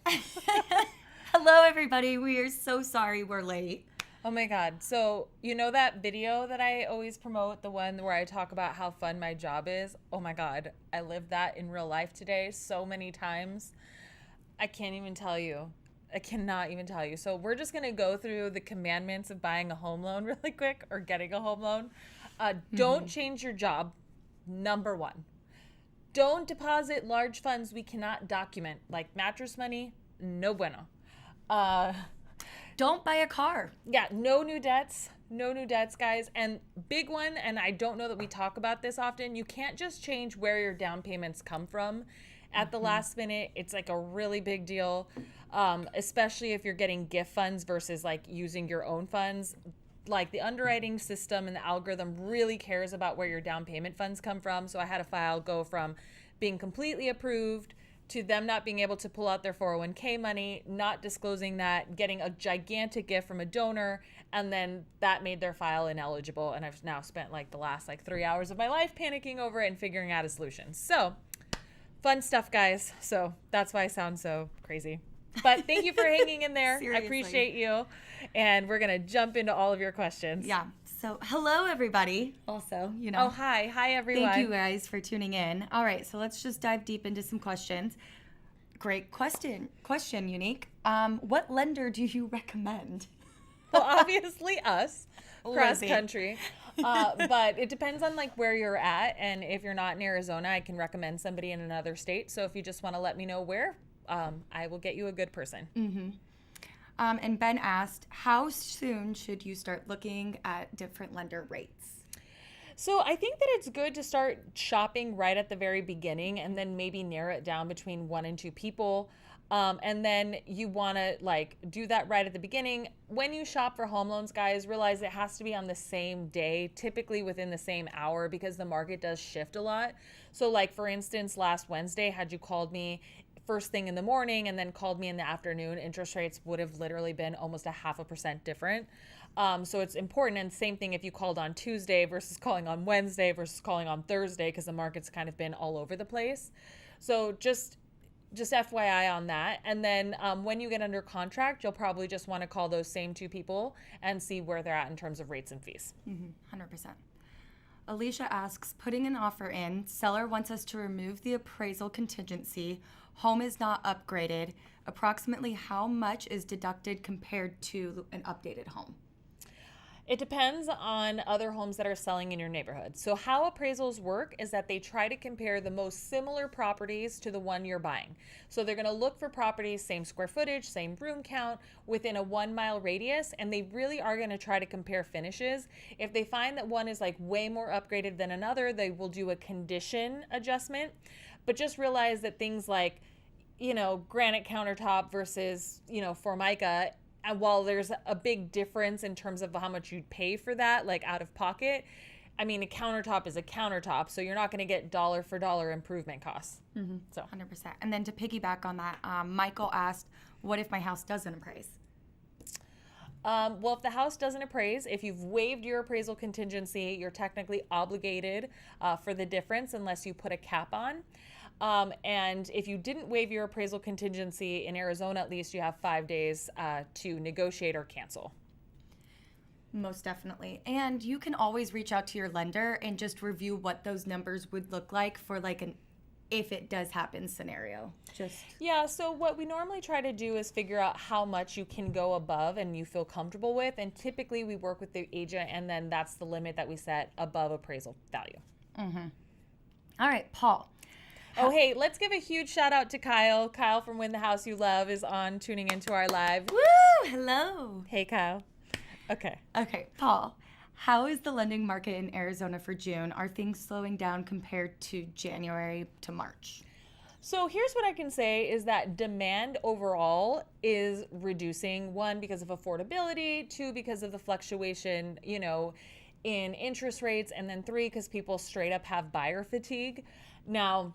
Hello, everybody. We are so sorry we're late. Oh my God. So, you know that video that I always promote, the one where I talk about how fun my job is? Oh my God. I lived that in real life today so many times. I can't even tell you. I cannot even tell you. So, we're just going to go through the commandments of buying a home loan really quick or getting a home loan. Don't change your job. Number one. Don't deposit large funds we cannot document, like mattress money. No bueno. Don't buy a car. Yeah, no new debts. No new debts, guys. And big one, and I don't know that we talk about this often, you can't just change where your down payments come from at the last minute. It's like a really big deal, especially if you're getting gift funds versus like using your own funds. Like the underwriting system and the algorithm really cares about where your down payment funds come from. So I had a file go from being completely approved to them not being able to pull out their 401k money, not disclosing that, getting a gigantic gift from a donor, and then that made their file ineligible. And I've now spent like the last 3 hours of my life panicking over it and figuring out a solution. So fun stuff, guys. So that's why I sound so crazy. But thank you for hanging in there. I appreciate you. And we're going to jump into all of your questions. Yeah. So, hello, everybody. Also, Oh, hi. Hi, everyone. Thank you guys for tuning in. All right. So, let's just dive deep into some questions. Great question, Unique. What lender do you recommend? Well, obviously us, cross Lizy. country. But it depends on where you're at. And if you're not in Arizona, I can recommend somebody in another state. So if you just want to let me know where, I will get you a good person. Mm-hmm. And Ben asked, how soon should you start looking at different lender rates? So I think that it's good to start shopping right at the very beginning and then maybe narrow it down between 1 and 2 people. And then you want to do that right at the beginning. When you shop for home loans, guys, realize it has to be on the same day, typically within the same hour, because the market does shift a lot. So for instance, last Wednesday, had you called me first thing in the morning and then called me in the afternoon, interest rates would have literally been almost 0.5% different. So it's important. And same thing if you called on Tuesday versus calling on Wednesday versus calling on Thursday, because the market's kind of been all over the place. So just FYI on that. And then when you get under contract, you'll probably just want to call those same 2 people and see where they're at in terms of rates and fees. 100%. Alicia asks, putting an offer in, seller wants us to remove the appraisal contingency. Home is not upgraded. Approximately how much is deducted compared to an updated home? It depends on other homes that are selling in your neighborhood. So how appraisals work is that they try to compare the most similar properties to the one you're buying. So they're going to look for properties, same square footage, same room count, within a 1-mile radius, and they really are going to try to compare finishes. If they find that one is way more upgraded than another, they will do a condition adjustment. But just realize that things like, granite countertop versus, Formica, and while there's a big difference in terms of how much you'd pay for that, out of pocket, I mean, a countertop is a countertop, so you're not going to get dollar for dollar improvement costs. Mm-hmm. So 100%. And then to piggyback on that, Michael asked, what if my house doesn't appraise? Well, if the house doesn't appraise, if you've waived your appraisal contingency, you're technically obligated for the difference unless you put a cap on. And if you didn't waive your appraisal contingency in Arizona, at least you have 5 days to negotiate or cancel. Most definitely. And you can always reach out to your lender and just review what those numbers would look like for an if it does happen scenario. Yeah, so what we normally try to do is figure out how much you can go above and you feel comfortable with. And typically we work with the agent, and then that's the limit that we set above appraisal value. Mm-hmm. All right, Paul. Oh, hey, let's give a huge shout out to Kyle. Kyle from Win the House You Love is on tuning into our live. Woo! Hello. Hey, Kyle. Okay, Paul. How is the lending market in Arizona for June? Are things slowing down compared to January to March? So here's what I can say is that demand overall is reducing. 1, because of affordability. 2, because of the fluctuation, in interest rates. And then 3, because people straight up have buyer fatigue. Now,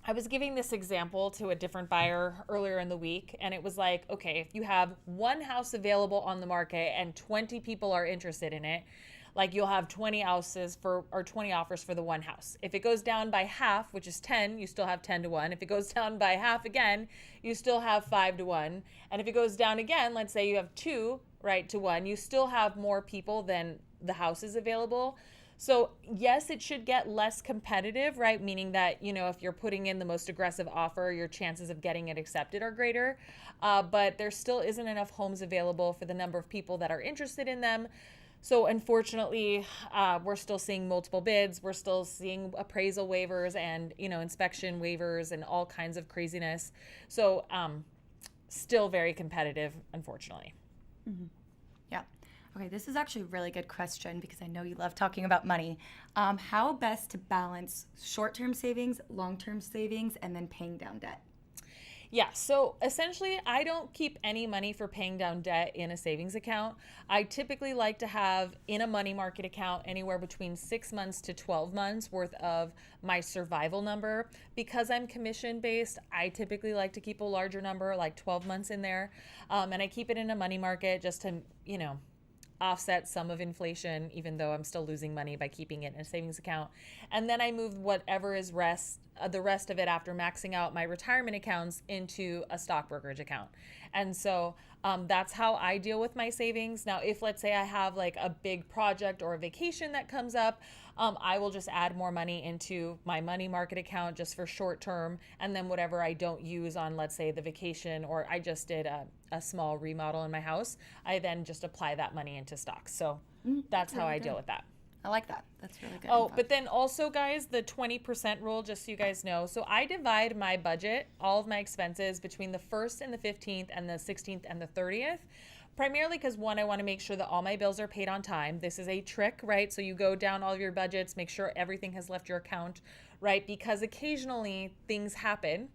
I was giving this example to a different buyer earlier in the week, and it was okay, if you have one house available on the market and 20 people are interested in it, like you'll have 20 houses for, or 20 offers for the one house. If it goes down by half, which is 10, you still have 10 to 1. If it goes down by half again, you still have 5 to 1. And if it goes down again, let's say you have 2, right, to 1, you still have more people than the houses available. So yes, it should get less competitive, right? Meaning that, you know, if you're putting in the most aggressive offer, your chances of getting it accepted are greater. But there still isn't enough homes available for the number of people that are interested in them. So unfortunately, we're still seeing multiple bids. We're still seeing appraisal waivers and, you know, inspection waivers and all kinds of craziness. So still very competitive, unfortunately. Mm-hmm. Yeah. Okay, this is actually a really good question because I know you love talking about money. How best to balance short-term savings, long-term savings, and then paying down debt? Yeah, so essentially, I don't keep any money for paying down debt in a savings account. I typically like to have in a money market account anywhere between 6 months to 12 months worth of my survival number. Because I'm commission based, I typically like to keep a larger number, like 12 months in there. And I keep it in a money market just to, you know, offset some of inflation, even though I'm still losing money by keeping it in a savings account. And then I move whatever is the rest of it after maxing out my retirement accounts into a stock brokerage account. And so that's how I deal with my savings. Now, if let's say I have like a big project or a vacation that comes up, I will just add more money into my money market account just for short term. And then whatever I don't use on, let's say, the vacation, or I just did a small remodel in my house, I then just apply that money into stocks. So that's how I deal with that. I like that. That's really good. Oh, but then also, guys, the 20% rule, just so you guys know. So I divide my budget, all of my expenses, between the 1st and the 15th and the 16th and the 30th. Primarily because, one, I want to make sure that all my bills are paid on time. This is a trick, right? So you go down all of your budgets, make sure everything has left your account, right? Because occasionally things happen,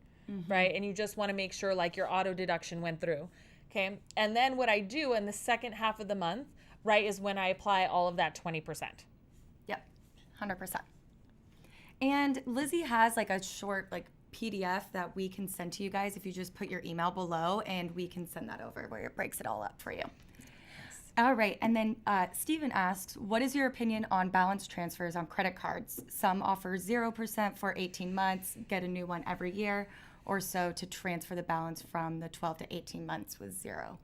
right? And you just want to make sure like your auto deduction went through, okay? And then what I do in the second half of the month, right, is when I apply all of that 20%. Yep, 100%. And Lizy has like a short like PDF that we can send to you guys if you just put your email below, and we can send that over where it breaks it all up for you. All right, and then Steven asks, what is your opinion on balance transfers on credit cards? Some offer 0% for 18 months, get a new one every year, or so to transfer the balance from the 12 to 18 months with 0.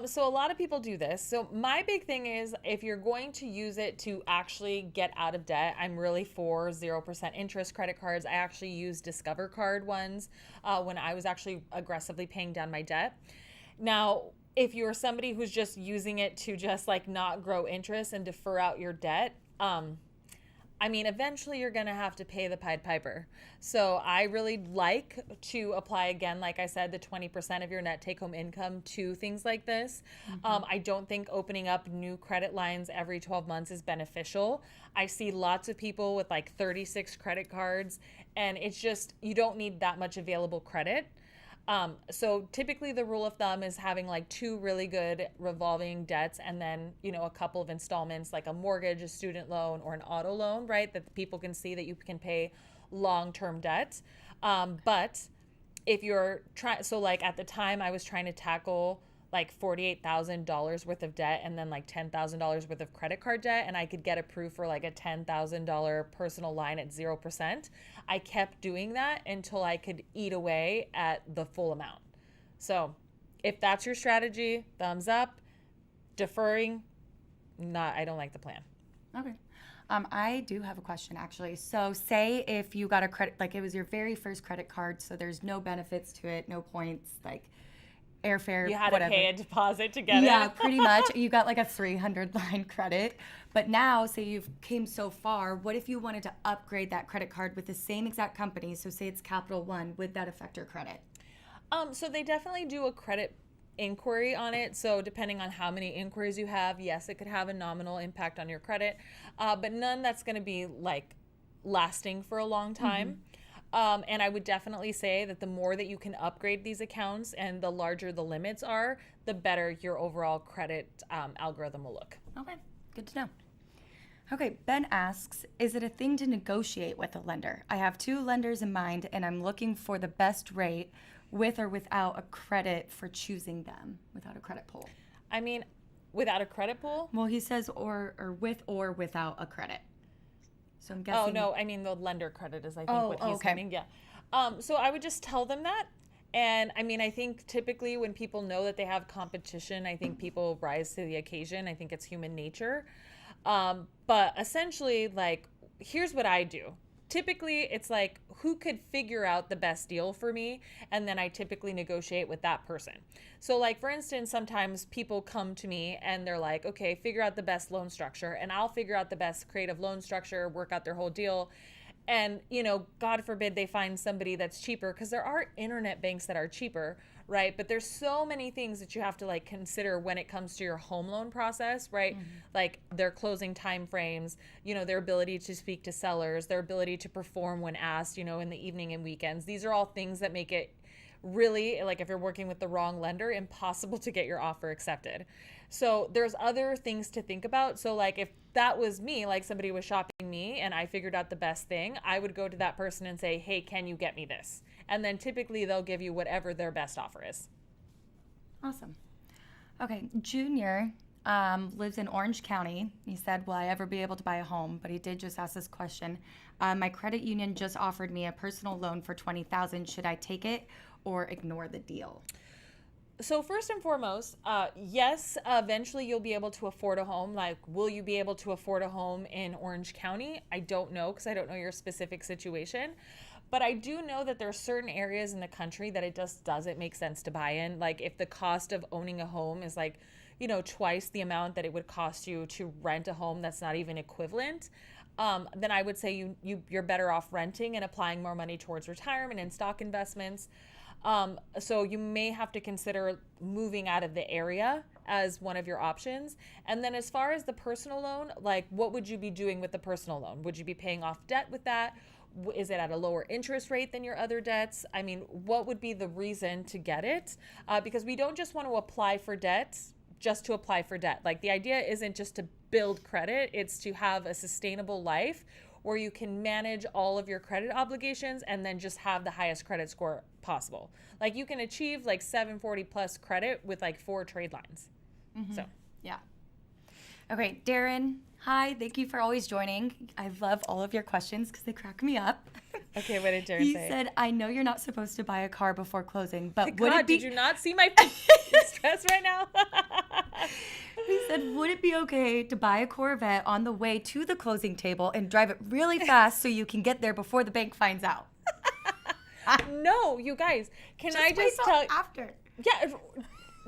So a lot of people do this. So my big thing is if you're going to use it to actually get out of debt, I'm really for 0% interest credit cards. I actually use Discover card ones when I was actually aggressively paying down my debt. Now, if you're somebody who's just using it to just like not grow interest and defer out your debt, I mean, eventually you're going to have to pay the Pied Piper. So I really like to apply, again, like I said, the 20% of your net take-home income to things like this. I don't think opening up new credit lines every 12 months is beneficial. I see lots of people with like 36 credit cards, and it's just, you don't need that much available credit. So typically the rule of thumb is having like 2 really good revolving debts and then, you know, a couple of installments like a mortgage, a student loan, or an auto loan, right? That people can see that you can pay long-term debt. But if you're trying, so like at the time I was trying to tackle like $48,000 worth of debt and then like $10,000 worth of credit card debt, and I could get approved for like a $10,000 personal line at 0%. I kept doing that until I could eat away at the full amount. So if that's your strategy, thumbs up. Deferring, I don't like the plan. Okay. I do have a question actually. So say if you got a credit, like it was your very first credit card, so there's no benefits to it, no points, like airfare, you had whatever. To pay a deposit to get it. Yeah, pretty much. You got like a 300 line credit. But now, say you've came so far, what if you wanted to upgrade that credit card with the same exact company? So say it's Capital One, would that affect your credit? So they definitely do a credit inquiry on it. So depending on how many inquiries you have, yes, it could have a nominal impact on your credit, but none that's going to be like lasting for a long time. And I would definitely say that the more that you can upgrade these accounts and the larger the limits are, the better your overall credit algorithm will look. Okay, good to know. Okay, Ben asks, is it a thing to negotiate with a lender? I have 2 lenders in mind and I'm looking for the best rate with or without a credit for choosing them, without a credit pull. I mean, Without a credit pool? Well, he says or with or without a credit. So I'm Oh, guessing. no, I mean the lender credit is, I think, Oh, what he's okay. meaning. Yeah. So I would just tell them that. And I mean, I think typically when people know that they have competition, I think people rise to the occasion. I think it's human nature. But essentially, like, here's what I do. Typically, it's like, who could figure out the best deal for me? And then I typically negotiate with that person. So, like, for instance, sometimes people come to me and they're like, okay, figure out the best loan structure. And I'll figure out the best creative loan structure, work out their whole deal. And, you know, God forbid they find somebody that's cheaper, because there are internet banks that are cheaper, right? But there's so many things that you have to like consider when it comes to your home loan process, right? Like their closing time frames, you know, their ability to speak to sellers, their ability to perform when asked, you know, in the evening and weekends. These are all things that make it really, like, if you're working with the wrong lender, impossible to get your offer accepted. So there's other things to think about. So like if that was me, like somebody was shopping me and I figured out the best thing, I would go to that person and say, hey, can you get me this? And then typically they'll give you whatever their best offer is. Awesome. Okay, Junior lives in Orange County. He said, will I ever be able to buy a home? But he did just ask this question. My credit union just offered me a personal loan for $20,000. Should I take it or ignore the deal? So first and foremost, yes, eventually you'll be able to afford a home. Like, will you be able to afford a home in Orange County? I don't know, because I don't know your specific situation. But I do know that there are certain areas in the country that it just doesn't make sense to buy in. Like if the cost of owning a home is like, you know, twice the amount that it would cost you to rent a home that's not even equivalent, then I would say you're better off renting and applying more money towards retirement and stock investments. So you may have to consider moving out of the area as one of your options. And then as far as the personal loan, like what would you be doing with the personal loan? Would you be paying off debt with that? Is it at a lower interest rate than your other debts? I mean, what would be the reason to get it? Because we don't just want to apply for debt just to apply for debt. Like the idea isn't just to build credit, it's to have a sustainable life where you can manage all of your credit obligations and then just have the highest credit score possible. Like you can achieve like 740 plus credit with like 4 trade lines. So Yeah. Okay, Darren, hi. Thank you for always joining. I love all of your questions because they crack me up. okay, what did Darren He say? said, I know you're not supposed to buy a car before closing, but God, would it be... did you not see my stress right now? He said, would it be okay to buy a Corvette on the way to the closing table and drive it really fast so you can get there before the bank finds out? No, you guys, can I wait just till tell after? Yeah.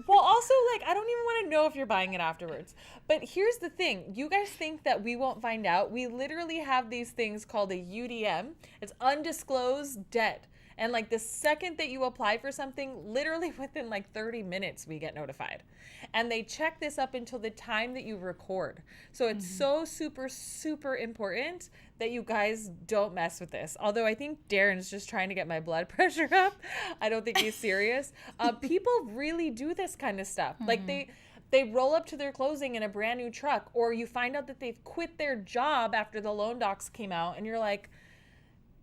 Well, also, like, I don't even want to know if you're buying it afterwards. But here's the thing. You guys think that we won't find out. We literally have these things called a UDM. It's undisclosed debt. And, like, the second that you apply for something, literally within, like, 30 minutes, we get notified. And they check this up until the time that you record. So it's so super, super important that you guys don't mess with this. Although I think Darren's just trying to get my blood pressure up. I don't think he's serious. People really do this kind of stuff. Like they roll up to their closing in a brand new truck, or you find out that they've quit their job after the loan docs came out, and you're like,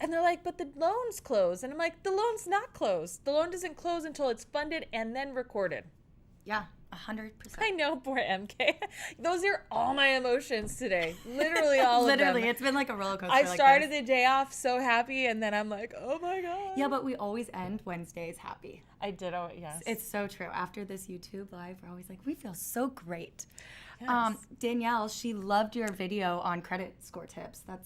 and they're like, but the loan's closed. And I'm like, the loan's not closed. The loan doesn't close until it's funded and then recorded. Yeah, 100%. I know, poor MK. Those are all my emotions today. Literally all of them. Literally, it's been like a roller coaster. I like started this. the day off so happy, and then I'm like, oh my God. Yeah, but we always end Wednesdays happy. I did, oh, yes. It's so true. After this YouTube live, we're always like, we feel so great. Yes. Danielle, she loved your video on credit score tips. That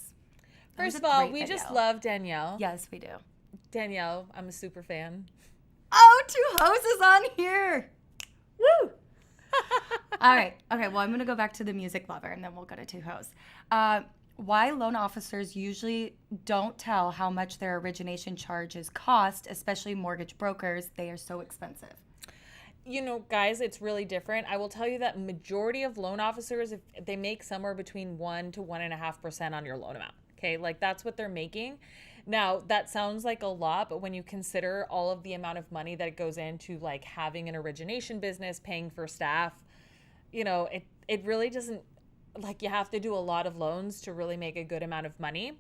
First was of a all, great we video. just love Danielle. Yes, we do. Danielle, I'm a super fan. Oh, 2 hoses on here. Woo! All right. Okay, well, I'm going to go back to the music lover, and then we'll go to 2 hoes. Why loan officers usually don't tell how much their origination charges cost, especially mortgage brokers. They are so expensive. You know, guys, it's really different. I will tell you that majority of loan officers, if they make somewhere between 1 to 1.5% on your loan amount. Okay, like that's what they're making. Now, that sounds like a lot, but when you consider all of the amount of money that goes into like having an origination business, paying for staff, you know, it really doesn't, like you have to do a lot of loans to really make a good amount of money.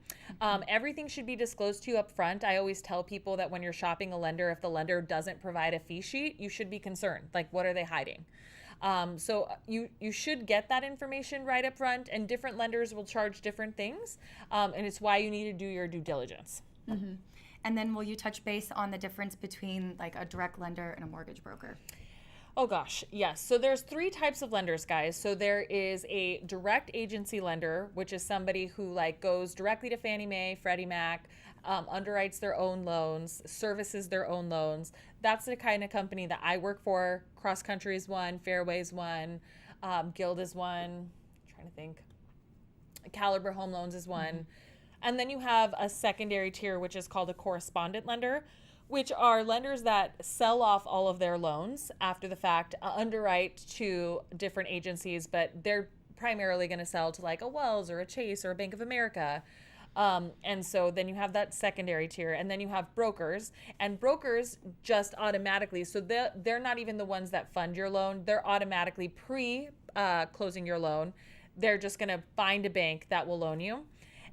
Everything should be disclosed to you up front. I always tell people that when you're shopping a lender, if the lender doesn't provide a fee sheet, you should be concerned. Like, what are they hiding? So you should get that information right up front, and different lenders will charge different things, and it's why you need to do your due diligence. And then will you touch base on the difference between like a direct lender and a mortgage broker? Oh gosh, yes. So there's three types of lenders, guys. So there is a direct agency lender, which is somebody who like goes directly to Fannie Mae, Freddie Mac, underwrites their own loans, services their own loans. That's the kind of company that I work for. Cross Country is one, Fairway is one, Guild is one. I'm trying to think. Caliber Home Loans is one. And then you have a secondary tier, which is called a correspondent lender, which are lenders that sell off all of their loans after the fact, underwrite to different agencies, but they're primarily going to sell to like a Wells or a Chase or a Bank of America. And so then you have that secondary tier, and then you have brokers, and brokers just automatically, so they're not even the ones that fund your loan. They're automatically closing your loan. They're just going to find a bank that will loan you.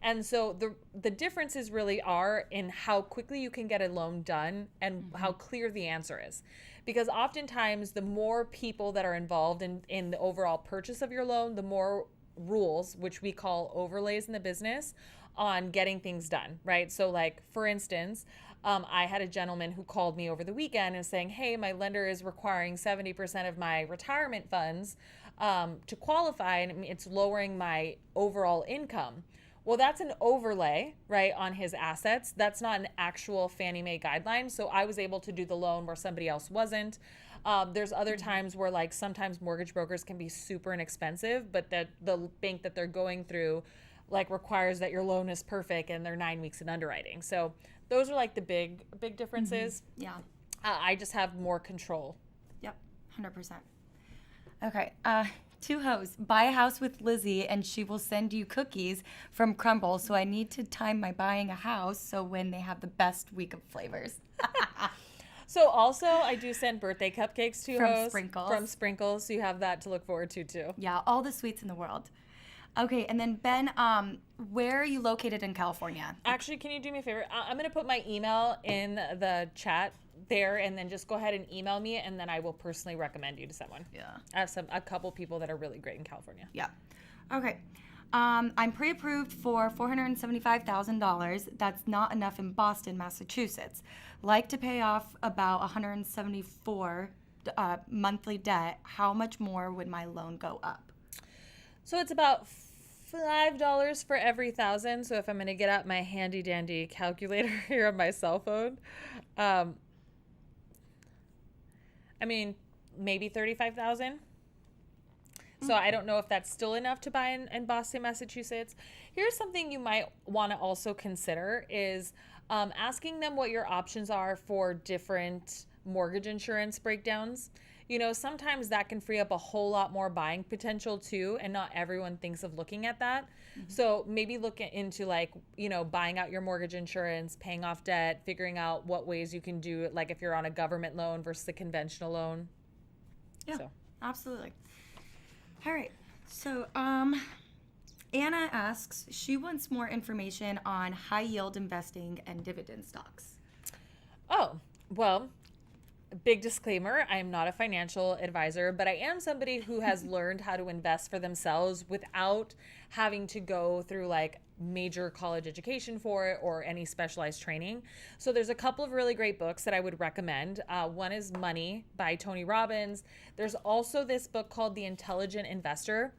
And so the differences really are in how quickly you can get a loan done and how clear the answer is. Because oftentimes the more people that are involved in the overall purchase of your loan, the more rules, which we call overlays in the business, on getting things done, right? So like, for instance, I had a gentleman who called me over the weekend and saying, hey, my lender is requiring 70% of my retirement funds to qualify, and it's lowering my overall income. Well, that's an overlay, right, on his assets. That's not an actual Fannie Mae guideline. So I was able to do the loan where somebody else wasn't. There's other times where like sometimes mortgage brokers can be super inexpensive, but that the bank that they're going through like requires that your loan is perfect and they're 9 weeks in underwriting. So those are like the big differences. Yeah. I just have more control. Yep. 100%. Okay. Two hoes. Buy a house with Lizy and she will send you cookies from Crumble. So I need to time my buying a house so when they have the best week of flavors. So also I do send birthday cupcakes to From hoes. Sprinkles. From Sprinkles. So you have that to look forward to too. Yeah, all the sweets in the world. Okay, and then Ben, where are you located in California? Actually, can you do me a favor? I'm going to put my email in the chat there, and then just go ahead and email me, and then I will personally recommend you to someone. Yeah. I have a couple people that are really great in California. Yeah. Okay. I'm pre-approved for $475,000. That's not enough in Boston, Massachusetts. Like to pay off about $174 monthly debt. How much more would my loan go up? So it's about $5 for every 1,000. So if I'm going to get out my handy dandy calculator here on my cell phone, I mean, maybe 35,000. So I don't know if that's still enough to buy in Boston, Massachusetts. Here's something you might want to also consider is asking them what your options are for different mortgage insurance breakdowns. You know, sometimes that can free up a whole lot more buying potential too, and not everyone thinks of looking at that. So maybe look into like, you know, buying out your mortgage insurance, paying off debt, figuring out what ways you can do it, like if you're on a government loan versus a conventional loan. Yeah, So. absolutely. All right. So, Anna asks, she wants more information on high yield investing and dividend stocks. Oh, well, big disclaimer, I am not a financial advisor, but I am somebody who has learned how to invest for themselves without having to go through like major college education for it or any specialized training. So there's a couple of really great books that I would recommend. One is Money by Tony Robbins. There's also this book called The Intelligent Investor.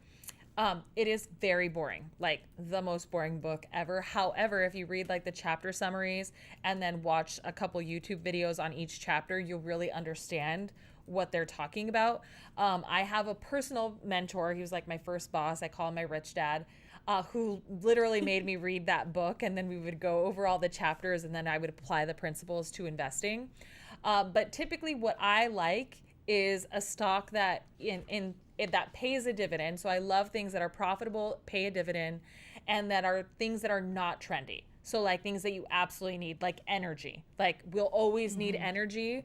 It is very boring, like the most boring book ever. However, if you read like the chapter summaries and then watch a couple YouTube videos on each chapter, you'll really understand what they're talking about. I have a personal mentor. He was like my first boss. I call him my rich dad, who literally made me read that book. And then we would go over all the chapters and then I would apply the principles to investing. But typically what I like is a stock that that pays a dividend. So I love things that are profitable, pay a dividend, and that are things that are not trendy. So like things that you absolutely need, like energy. Like we'll always need energy,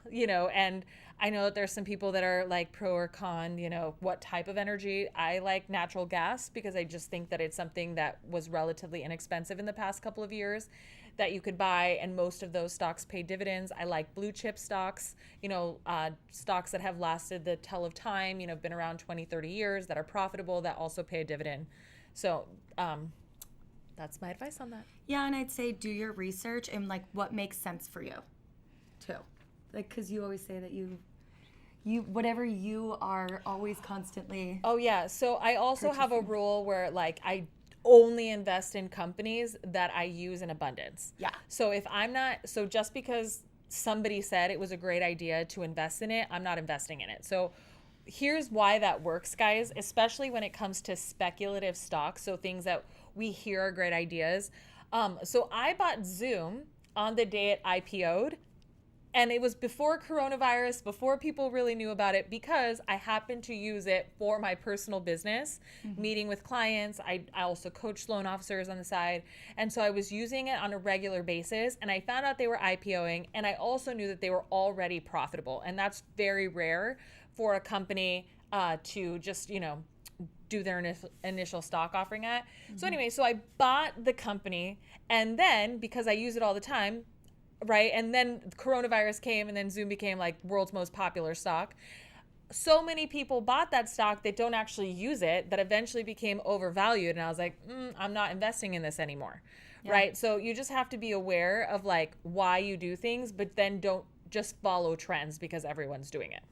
you know, and I know that there's some people that are like pro or con, you know, what type of energy. I like natural gas because I just think that it's something that was relatively inexpensive in the past couple of years that you could buy, and most of those stocks pay dividends. I like blue chip stocks, stocks that have lasted the tell of time, been around 20, 30 years, that are profitable, that also pay a dividend. So that's my advice on that. Yeah, and I'd say do your research and like what makes sense for you, too. Like, because you always say that you whatever you are always constantly. Oh yeah. So I also have a rule where like I only invest in companies that I use in abundance. Yeah. So just because somebody said it was a great idea to invest in it, I'm not investing in it. So here's why that works, guys, especially when it comes to speculative stocks. So things that we hear are great ideas. So I bought Zoom on the day it IPO'd. And it was before coronavirus, before people really knew about it, because I happened to use it for my personal business, meeting with clients. I also coach loan officers on the side. And so I was using it on a regular basis, and I found out they were IPOing, and I also knew that they were already profitable. And that's very rare for a company to just, do their initial stock offering at. So anyway, so I bought the company, and then because I use it all the time, right? And then coronavirus came, and then Zoom became like world's most popular stock. So many people bought that stock that don't actually use it, that eventually became overvalued. And I was like, I'm not investing in this anymore. Yeah. Right? So you just have to be aware of like why you do things, but then don't just follow trends because everyone's doing it.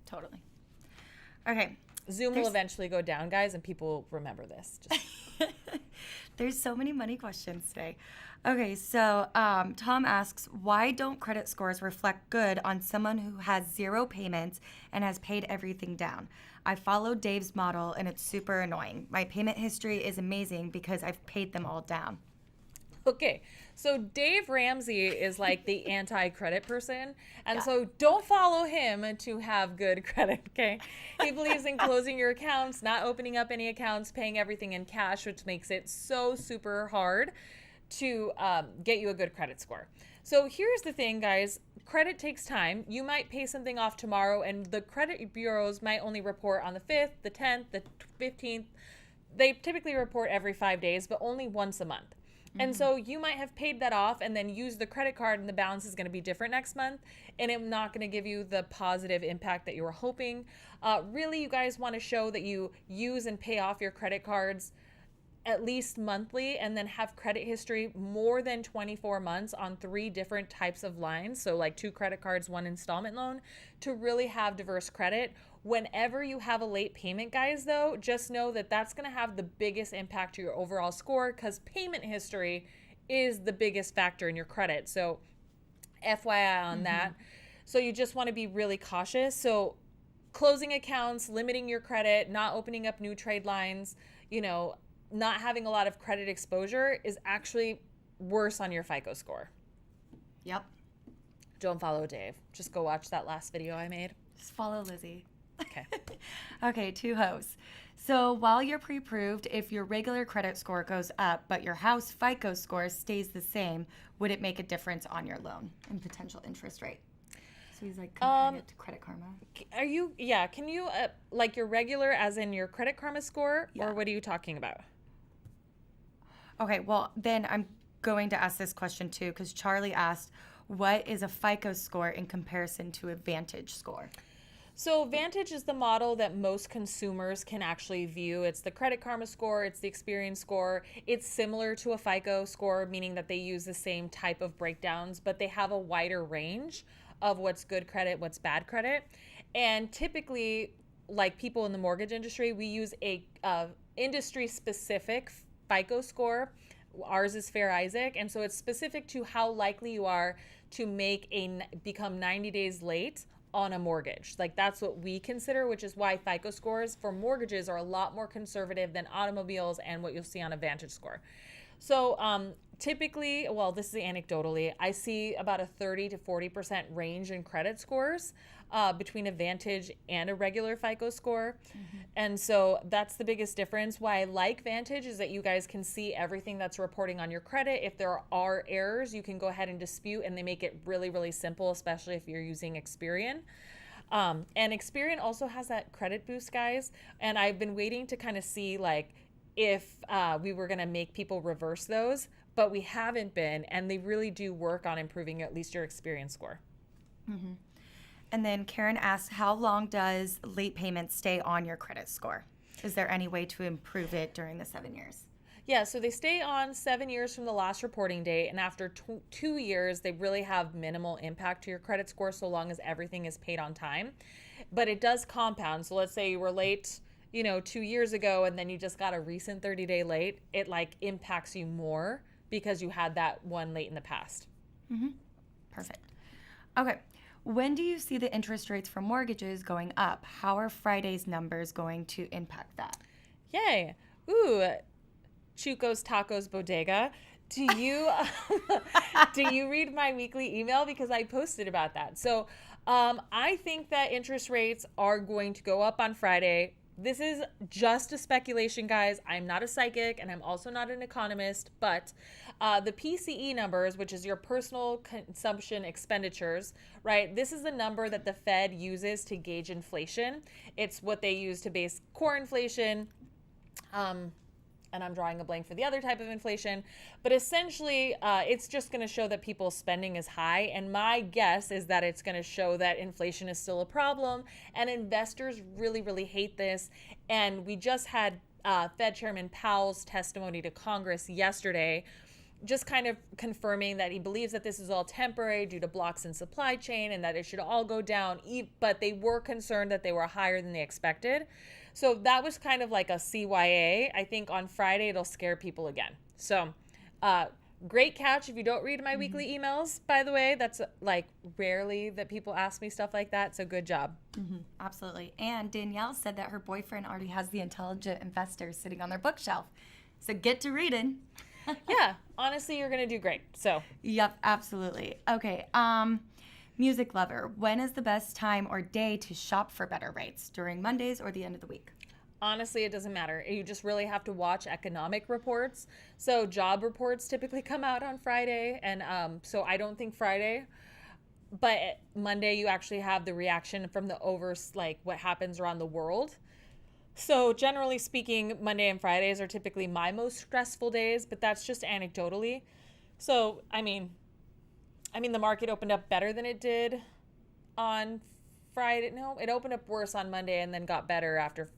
Totally. Okay. Zoom will eventually go down, guys, and people will remember this. There's so many money questions today. Okay, so Tom asks, why don't credit scores reflect good on someone who has zero payments and has paid everything down? I followed Dave's model, and it's super annoying. My payment history is amazing because I've paid them all down. Okay, so Dave Ramsey is like the anti-credit person, and so don't follow him to have good credit, okay? He believes in closing your accounts, not opening up any accounts, paying everything in cash, which makes it so super hard to get you a good credit score. So here's the thing, guys. Credit takes time. You might pay something off tomorrow, and the credit bureaus might only report on the 5th, the 10th, the 15th. They typically report every 5 days, but only once a month. And so you might have paid that off and then use the credit card, and the balance is going to be different next month, and it's not going to give you the positive impact that you were hoping. Really, you guys want to show that you use and pay off your credit cards at least monthly, and then have credit history more than 24 months on 3 different types of lines. So like 2 credit cards, 1 installment loan, to really have diverse credit. Whenever you have a late payment, guys, though, just know that that's going to have the biggest impact to your overall score, because payment history is the biggest factor in your credit. So FYI on that. So you just want to be really cautious. So closing accounts, limiting your credit, not opening up new trade lines, not having a lot of credit exposure is actually worse on your FICO score. Yep. Don't follow Dave. Just go watch that last video I made. Just follow Lizzie. Okay. Okay, 2 hosts. So while you're pre-approved, if your regular credit score goes up, but your house FICO score stays the same, would it make a difference on your loan and potential interest rate? So he's like comparing it to Credit Karma. Can you, like your regular as in your Credit Karma score, or what are you talking about? Okay, well, then I'm going to ask this question too, because Charlie asked, what is a FICO score in comparison to a Vantage score? So Vantage is the model that most consumers can actually view. It's the Credit Karma score, it's the Experian score. It's similar to a FICO score, meaning that they use the same type of breakdowns, but they have a wider range of what's good credit, what's bad credit. And typically, like people in the mortgage industry, we use a industry-specific FICO score. Ours is Fair Isaac, and so it's specific to how likely you are to become 90 days late on a mortgage. Like that's what we consider, which is why FICO scores for mortgages are a lot more conservative than automobiles and what you'll see on a Vantage score. So typically, well, this is anecdotally, I see about a 30 to 40% range in credit scores between a Vantage and a regular FICO score. And so that's the biggest difference. Why I like Vantage is that you guys can see everything that's reporting on your credit. If there are errors, you can go ahead and dispute, and they make it really, really simple, especially if you're using Experian. And Experian also has that credit boost, guys. And I've been waiting to kind of see like if we were going to make people reverse those, but we haven't been, and they really do work on improving at least your experience score. And then Karen asks, how long does late payments stay on your credit score? Is there any way to improve it during the 7 years? Yeah, so they stay on 7 years from the last reporting date, and after 2 years, they really have minimal impact to your credit score so long as everything is paid on time. But it does compound. So let's say you were late, 2 years ago, and then you just got a recent 30-day late. It like impacts you more because you had that one late in the past. Perfect. Okay. When do you see the interest rates for mortgages going up? How are Friday's numbers going to impact that? Yay. Ooh, Chuco's Tacos Bodega. Do you read my weekly email? Because I posted about that. So I think that interest rates are going to go up on Friday. This is just a speculation, guys. I'm not a psychic, and I'm also not an economist, but the PCE numbers, which is your personal consumption expenditures, right? This is the number that the Fed uses to gauge inflation. It's what they use to base core inflation, and I'm drawing a blank for the other type of inflation. But essentially, it's just going to show that people's spending is high. And my guess is that it's going to show that inflation is still a problem. And investors really, really hate this. And we just had Fed Chairman Powell's testimony to Congress yesterday, just kind of confirming that he believes that this is all temporary due to blocks in supply chain and that it should all go down. But they were concerned that they were higher than they expected. So that was kind of like a CYA. I think on Friday it'll scare people again. So great catch if you don't read my weekly emails, by the way. That's like rarely that people ask me stuff like that. So good job. Absolutely. And Danielle said that her boyfriend already has The Intelligent Investor sitting on their bookshelf. So get to reading. Yeah, honestly, you're going to do great. So Yep, absolutely. Okay. Music lover, when is the best time or day to shop for better rates? During Mondays or the end of the week? honestly, it doesn't matter. You just really have to watch economic reports. So job reports typically come out on Friday. And so I don't think Friday, but Monday you actually have the reaction from the like what happens around the world. So generally speaking, Monday and Fridays are typically my most stressful days, but that's just anecdotally. So, I mean, the market opened up better than it did on Friday. No, it opened up worse on Monday and then got better after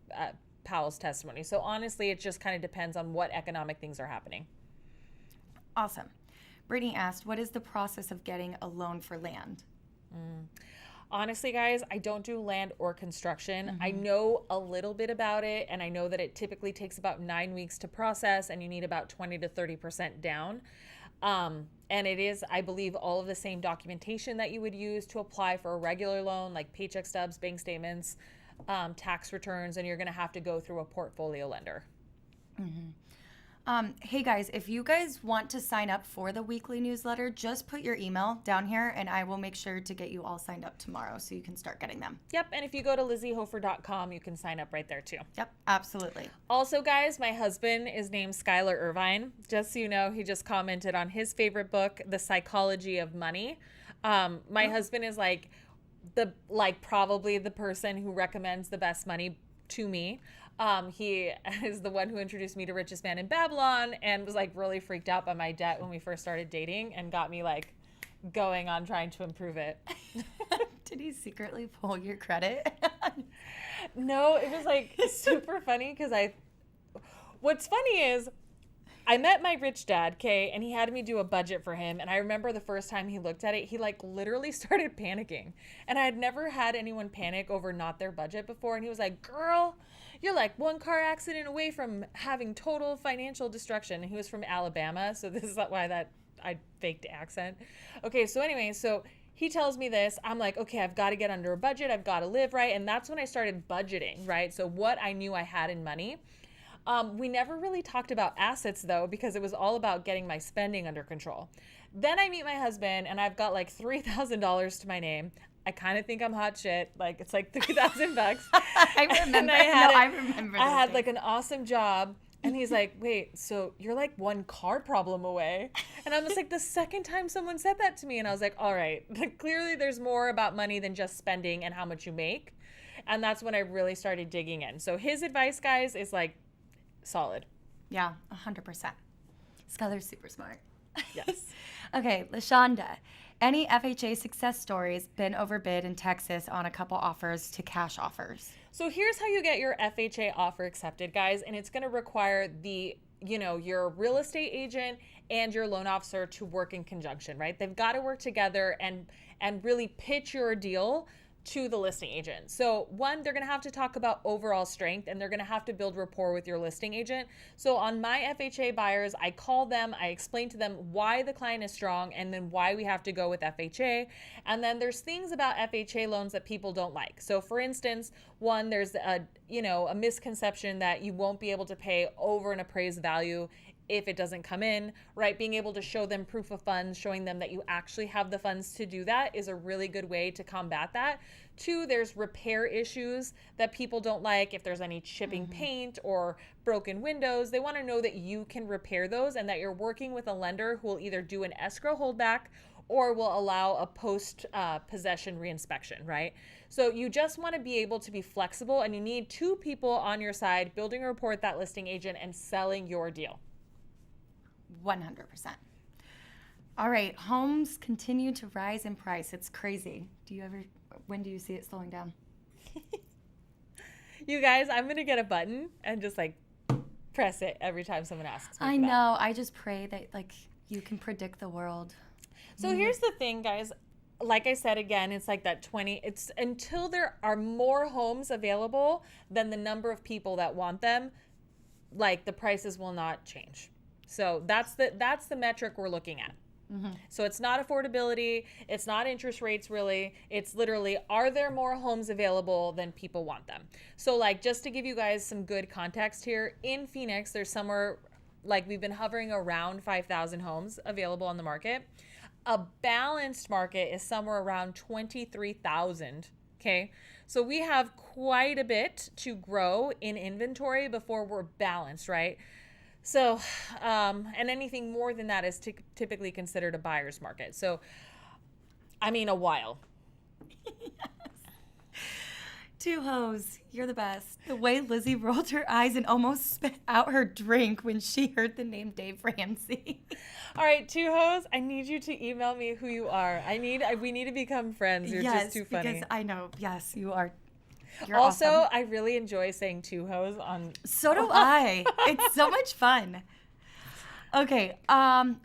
Powell's testimony. So honestly, it just kind of depends on what economic things are happening. Awesome. Brittany asked, what is the process of getting a loan for land? Honestly, guys, I don't do land or construction. I know a little bit about it, and I know that it typically takes about 9 weeks to process, and you need about 20 to 30% down. And it is, I believe, all of the same documentation that you would use to apply for a regular loan, like paycheck stubs, bank statements, tax returns, and you're going to have to go through a portfolio lender. Hey guys, if you guys want to sign up for the weekly newsletter, just put your email down here and I will make sure to get you all signed up tomorrow so you can start getting them. Yep, and if you go to lizyhoeffer.com, you can sign up right there too. Yep, absolutely. Also, guys, my husband is named Skylar Irvine. Just so you know, he just commented on his favorite book, The Psychology of Money. My husband is probably the person who recommends the best money to me. He is the one who introduced me to Richest Man in Babylon and was really freaked out by my debt when we first started dating and got me going on trying to improve it. Did he secretly pull your credit? No, it was super funny because what's funny is I met my rich dad, Kay, and he had me do a budget for him. And I remember the first time he looked at it, he literally started panicking. And I had never had anyone panic over not their budget before. And he was like, girl, you're one car accident away from having total financial destruction. And he was from Alabama. So this is why I faked accent. Okay, so anyway, so he tells me this. I'm like, okay, I've got to get under a budget. I've got to live right. And that's when I started budgeting, right? So what I knew I had in money. We never really talked about assets, though, because it was all about getting my spending under control. Then I mean my husband, and I've got $3,000 to my name. I kind of think I'm hot shit. It's $3,000. I remember. I remember. I had an awesome job. And he's like, wait, so you're one car problem away. And I was the second time someone said that to me. And I was like, all right, clearly there's more about money than just spending and how much you make. And that's when I really started digging in. So his advice, guys, is solid. Yeah, 100%. Skylar's super smart. Yes. Okay, LaShonda. Any FHA success stories been overbid in Texas on a couple offers to cash offers? So here's how you get your FHA offer accepted, guys, and it's going to require your real estate agent and your loan officer to work in conjunction, right? They've got to work together and really pitch your deal to the listing agent. So one, they're going to have to talk about overall strength, and they're going to have to build rapport with your listing agent. So on my FHA buyers, I call them, I explain to them why the client is strong and then why we have to go with FHA. And then there's things about FHA loans that people don't like. So for instance, one, there's a misconception that you won't be able to pay over an appraised value if it doesn't come in, right? Being able to show them proof of funds, showing them that you actually have the funds to do that is a really good way to combat that. Two, there's repair issues that people don't like. If there's any chipping paint or broken windows, they want to know that you can repair those and that you're working with a lender who will either do an escrow holdback or will allow a post-possession reinspection, right? So you just want to be able to be flexible, and you need two people on your side building a rapport with that listing agent and selling your deal. 100%. All right, homes continue to rise in price. It's crazy. When do you see it slowing down? You guys, I'm going to get a button and just press it every time someone asks me. I know. I just pray that you can predict the world. So here's the thing, guys. Like I said, again, it's like that 20, it's until there are more homes available than the number of people that want them, the prices will not change. So that's the metric we're looking at. So it's not affordability, it's not interest rates really, it's literally, are there more homes available than people want them? So just to give you guys some good context here, in Phoenix, there's somewhere, we've been hovering around 5,000 homes available on the market. A balanced market is somewhere around 23,000. Okay, so we have quite a bit to grow in inventory before we're balanced, right? So, and anything more than that is typically considered a buyer's market. So, I mean, a while. Yes. Two hoes, you're the best. The way Lizzy rolled her eyes and almost spit out her drink when she heard the name Dave Ramsey. All right, two hoes, I need you to email me who you are. We need to become friends. You're just too funny. Because I know. Yes, you are. You're also, awesome. I really enjoy saying two hoes on. So do I. It's so much fun. Okay.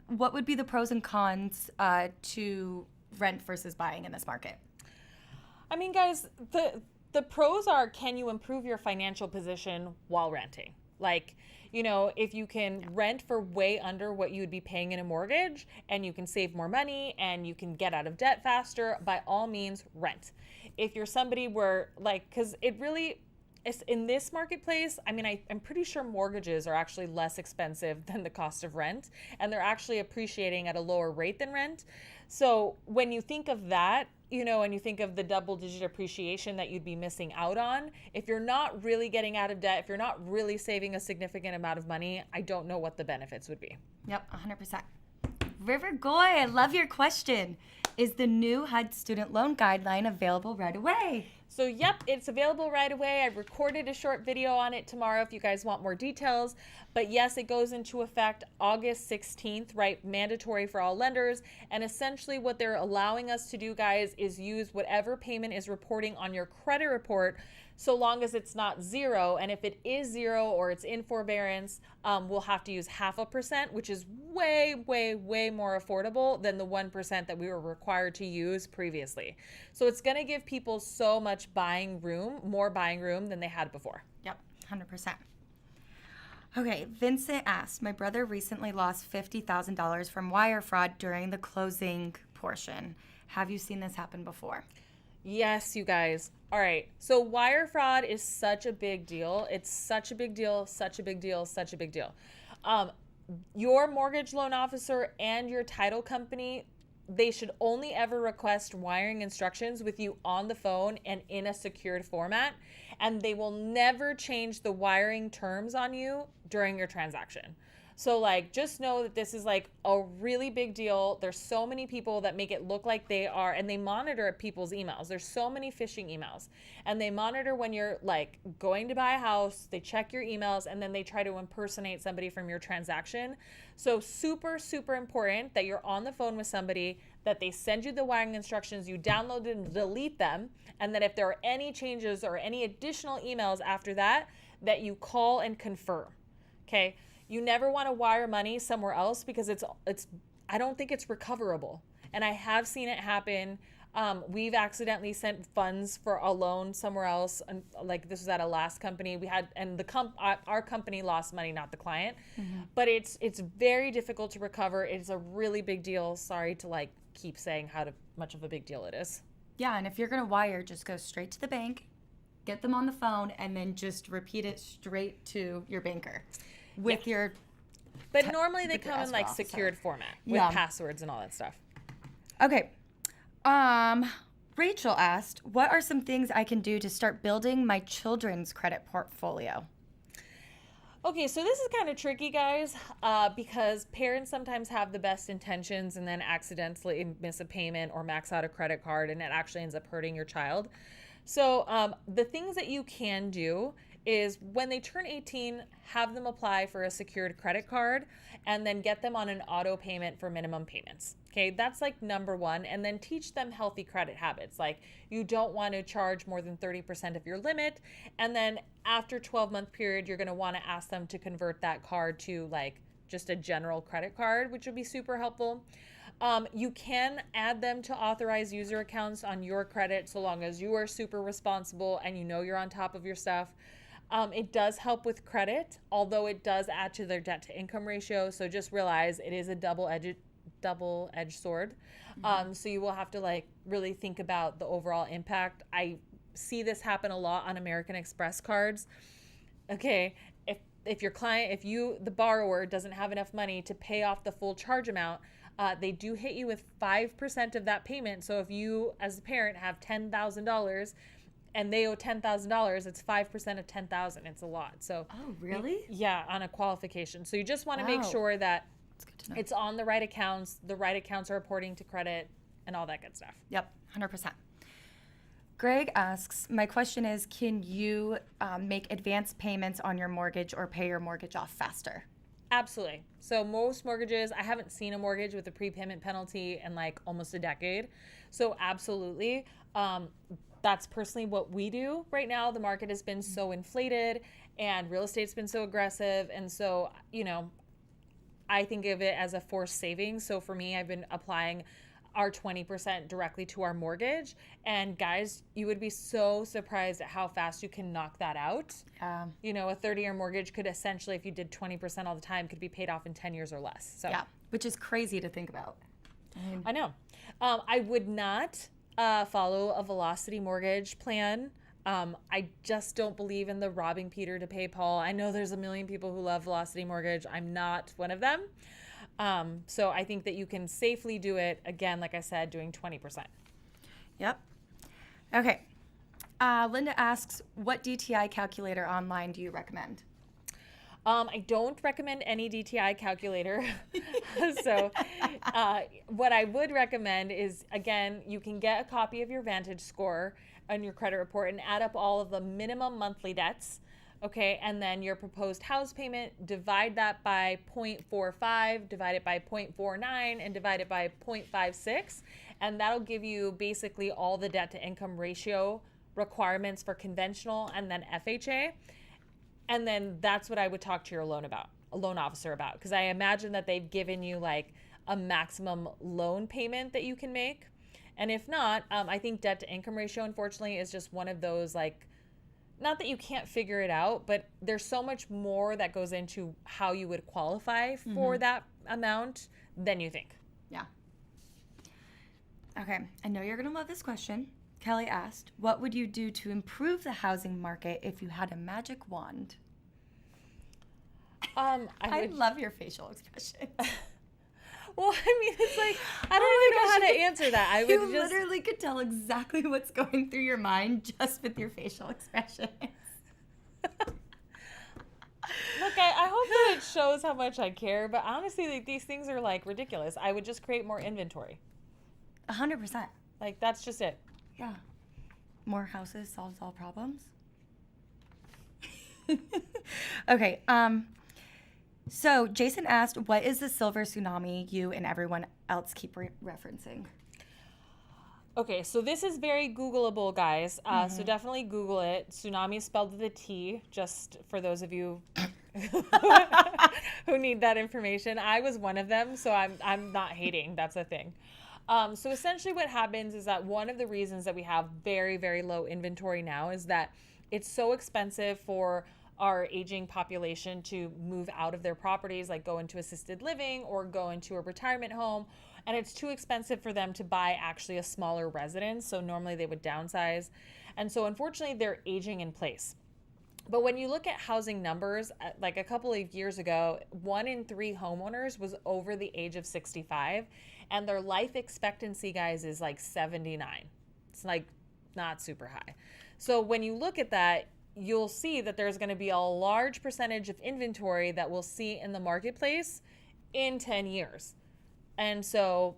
What would be the pros and cons to rent versus buying in this market? I mean, guys, the pros are, can you improve your financial position while renting? If you can rent for way under what you would be paying in a mortgage, and you can save more money and you can get out of debt faster, by all means, rent. If you're somebody where, because it really is in this marketplace, I mean, I'm pretty sure mortgages are actually less expensive than the cost of rent, and they're actually appreciating at a lower rate than rent. So when you think of that, and you think of the double-digit appreciation that you'd be missing out on, if you're not really getting out of debt, if you're not really saving a significant amount of money, I don't know what the benefits would be. Yep, 100%. River Goy, I love your question. Is the new HUD student loan guideline available right away? So, yep, it's available right away. I recorded a short video on it tomorrow if you guys want more details. But yes, it goes into effect August 16th, right? Mandatory for all lenders. And essentially what they're allowing us to do, guys, is use whatever payment is reporting on your credit report, so long as it's not zero. And if it is zero or it's in forbearance, we'll have to use 0.5%, which is way, way, way more affordable than the 1% that we were required to use previously. So it's going to give people so much more buying room than they had before. Yep, 100%. Okay, Vincent asked, my brother recently lost $50,000 from wire fraud during the closing portion. Have you seen this happen before? Yes, you guys. All right. So wire fraud is such a big deal. It's such a big deal, such a big deal, such a big deal. Your mortgage loan officer and your title company, they should only ever request wiring instructions with you on the phone and in a secured format. And they will never change the wiring terms on you during your transaction. So like, just know that this is like a really big deal. There's so many people that make it look like they are, and they monitor people's emails. There's so many phishing emails, and they monitor when you're like going to buy a house, they check your emails, and then they try to impersonate somebody from your transaction. So super, super important that you're on the phone with somebody, that they send you the wiring instructions, you download and delete them, and that if there are any changes or any additional emails after that, that you call and confirm. Okay? You never want to wire money somewhere else because it's I don't think it's recoverable. And I have seen it happen. We've accidentally sent funds for a loan somewhere else, and like this was at a last company we had, and our company lost money, not the client. But it's very difficult to recover. It's a really big deal. Sorry to like keep saying how much of a big deal it is. Yeah, and if you're going to wire, just go straight to the bank, get them on the phone, and then just repeat it straight to your banker with your... But normally they come in like secured format with passwords and all that stuff. Okay. Rachel asked, what are some things I can do to start building my children's credit portfolio? Okay, so this is kind of tricky, guys, because parents sometimes have the best intentions and then accidentally miss a payment or max out a credit card, and it actually ends up hurting your child. So the things that you can do is when they turn 18, have them apply for a secured credit card and then get them on an auto payment for minimum payments. Okay, that's like number one. And then teach them healthy credit habits. Like you don't want to charge more than 30% of your limit. And then after 12-month period, you're going to want to ask them to convert that card to like just a general credit card, which would be super helpful. You can add them to authorized user accounts on your credit so long as you are super responsible and you know you're on top of your stuff. It does help with credit, although it does add to their debt to income ratio. So just realize it is a double-edged sword. So you will have to like really think about the overall impact. I see this happen a lot on American Express cards. Okay, if your client, the borrower doesn't have enough money to pay off the full charge amount, they do hit you with 5% of that payment. So if you, as a parent, have $10,000 and they owe $10,000, it's 5% of $10,000. It's a lot. So, oh, really? Yeah, on a qualification. So you just want to make sure that it's on the right accounts are reporting to credit, and all that good stuff. Yep, 100%. Greg asks, my question is, can you make advance payments on your mortgage or pay your mortgage off faster? Absolutely. So most mortgages, I haven't seen a mortgage with a prepayment penalty in like almost a decade. So absolutely. That's personally what we do right now. The market has been so inflated and real estate's been so aggressive. And so, I think of it as a forced savings. So for me, I've been applying our 20% directly to our mortgage. And guys, you would be so surprised at how fast you can knock that out. A 30-year mortgage could essentially, if you did 20% all the time, could be paid off in 10 years or less. So yeah, which is crazy to think about. I know. I would not follow a velocity mortgage plan. I just don't believe in the robbing Peter to pay Paul. I know there's a million people who love velocity mortgage. I'm not one of them. So I think that you can safely do it, again, like I said, doing 20%. Yep. Okay. Linda asks, what DTI calculator online do you recommend? I don't recommend any DTI calculator. So what I would recommend is, again, you can get a copy of your Vantage score on your credit report and add up all of the minimum monthly debts. Okay, and then your proposed house payment, divide that by 0.45, divide it by 0.49, and divide it by 0.56. And that'll give you basically all the debt to income ratio requirements for conventional and then FHA. And then that's what I would talk to your loan officer about, because I imagine that they've given you like a maximum loan payment that you can make. And if not, I think debt to income ratio, unfortunately, is just one of those, like, not that you can't figure it out, but there's so much more that goes into how you would qualify for that amount than you think. Yeah. Okay, I know you're going to love this question. Kelly asked, what would you do to improve the housing market if you had a magic wand? I love your facial expression. Well, I mean, it's like, I don't even know how to answer that. You literally could tell exactly what's going through your mind just with your facial expressions. Look, I hope that it shows how much I care, but honestly, like, these things are like ridiculous. I would just create more inventory. 100%. Like, that's just it. Yeah. More houses solves all problems. Okay. So Jason asked, what is the silver tsunami you and everyone else keep referencing? Okay, so this is very Googleable, guys. So definitely Google it. Tsunami is spelled with a T, just for those of you who need that information. I was one of them, so I'm not hating. That's a thing. So essentially what happens is that one of the reasons that we have very, very low inventory now is that it's so expensive for our aging population to move out of their properties, like go into assisted living or go into a retirement home. And it's too expensive for them to buy actually a smaller residence. So normally they would downsize. And so unfortunately, they're aging in place. But when you look at housing numbers, like a couple of years ago, 1 in 3 homeowners was over the age of 65. And their life expectancy, guys, is like 79. It's like not super high. So when you look at that, you'll see that there's going to be a large percentage of inventory that we'll see in the marketplace in 10 years. And so,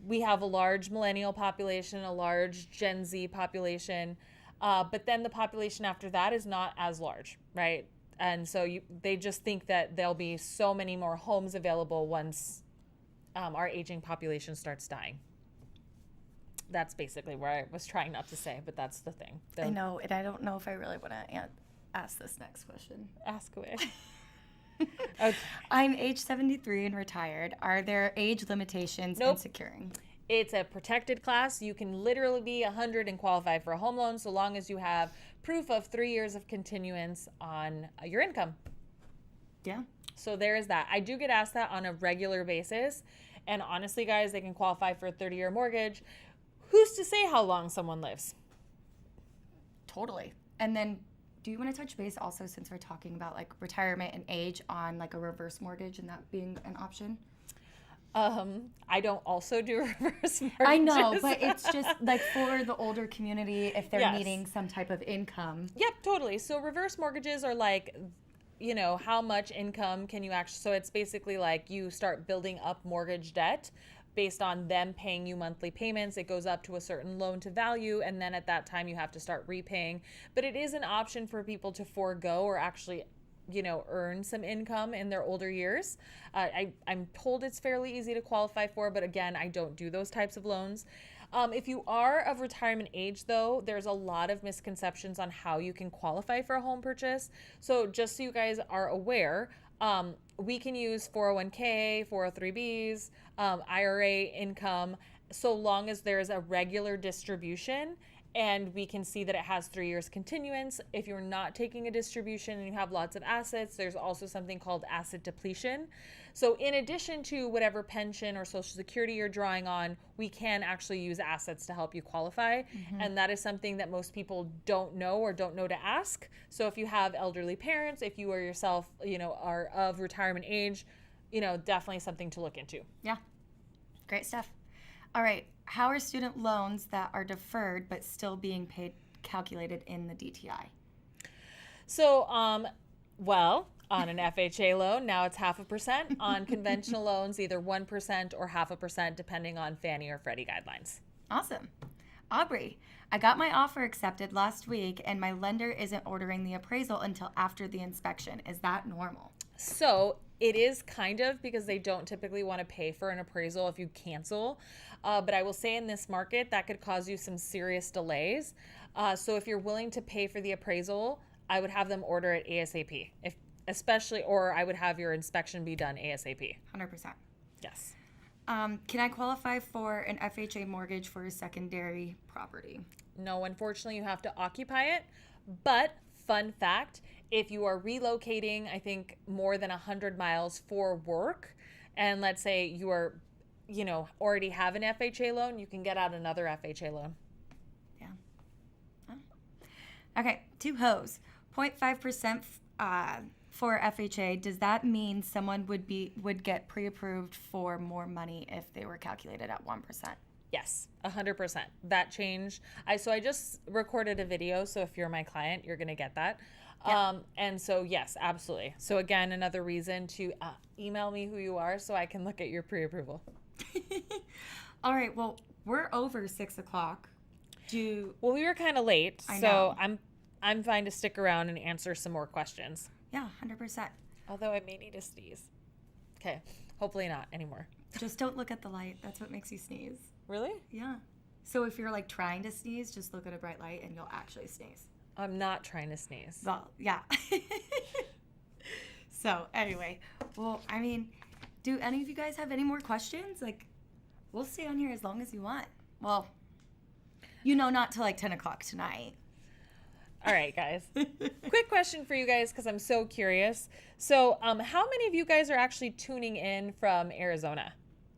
we have a large millennial population, a large Gen Z population, but then the population after that is not as large, right? And so they just think that there'll be so many more homes available once our aging population starts dying. That's basically where I was trying not to say, but that's the thing. I know, and I don't know if I really want to ask this next question. Ask away. Okay. I'm age 73 and retired. Are there age limitations in securing? It's a protected class. You can literally be 100 and qualify for a home loan so long as you have proof of 3 years of continuance on your income. Yeah. So there is that. I do get asked that on a regular basis. And honestly, guys, they can qualify for a 30-year mortgage. Who's to say how long someone lives? Totally. And then do you want to touch base also, since we're talking about like retirement and age, on like a reverse mortgage and that being an option? I don't also do reverse mortgages. I know, but it's just like for the older community if they're needing some type of income. Yep, totally. So reverse mortgages are like, how much income can you actually, so it's basically like you start building up mortgage debt based on them paying you monthly payments. It goes up to a certain loan to value, and then at that time you have to start repaying. But it is an option for people to forego or actually, earn some income in their older years. I'm told it's fairly easy to qualify for, but again, I don't do those types of loans. If you are of retirement age, though, there's a lot of misconceptions on how you can qualify for a home purchase. So just so you guys are aware, we can use 401k, 403bs, IRA income, so long as there's a regular distribution and we can see that it has 3 years continuance. If you're not taking a distribution and you have lots of assets, there's also something called asset depletion. So in addition to whatever pension or Social Security you're drawing on, we can actually use assets to help you qualify. Mm-hmm. And that is something that most people don't know or don't know to ask. So if you have elderly parents, if you are yourself, are of retirement age, definitely something to look into. Yeah. Great stuff. All right. How are student loans that are deferred but still being paid calculated in the DTI? So, on an FHA loan, now it's 0.5%. On conventional loans, either 1% or 0.5%, depending on Fannie or Freddie guidelines. Awesome. Aubrey, I got my offer accepted last week, and my lender isn't ordering the appraisal until after the inspection. Is that normal? So it is kind of, because they don't typically want to pay for an appraisal if you cancel. But I will say in this market, that could cause you some serious delays. So if you're willing to pay for the appraisal, I would have them order it ASAP. Or I would have your inspection be done ASAP. 100%. Yes. Can I qualify for an FHA mortgage for a secondary property? No, unfortunately, you have to occupy it. But fun fact, if you are relocating, I think more than 100 miles for work, and let's say you are, already have an FHA loan, you can get out another FHA loan. Yeah. Oh. Okay, 2 hoes. 0.5% for FHA. Does that mean someone would get pre-approved for more money if they were calculated at 1%? Yes, 100%. That changed. I just recorded a video, so if you're my client, you're gonna get that. Yeah. And so yes, absolutely. So again, another reason to email me who you are so I can look at your pre-approval. All right. Well, we're over 6 o'clock. Well, we were kind of late, I so know. I'm fine to stick around and answer some more questions. Yeah, 100%. Although I may need to sneeze. Okay, hopefully not anymore. Just don't look at the light. That's what makes you sneeze. Really? Yeah. So if you're like trying to sneeze, just look at a bright light and you'll actually sneeze. I'm not trying to sneeze. Well, yeah. So anyway, well, I mean, do any of you guys have any more questions? Like, we'll stay on here as long as you want. Well, not till like 10 o'clock tonight. All right, guys. Quick question for you guys because I'm so curious. So, how many of you guys are actually tuning in from Arizona?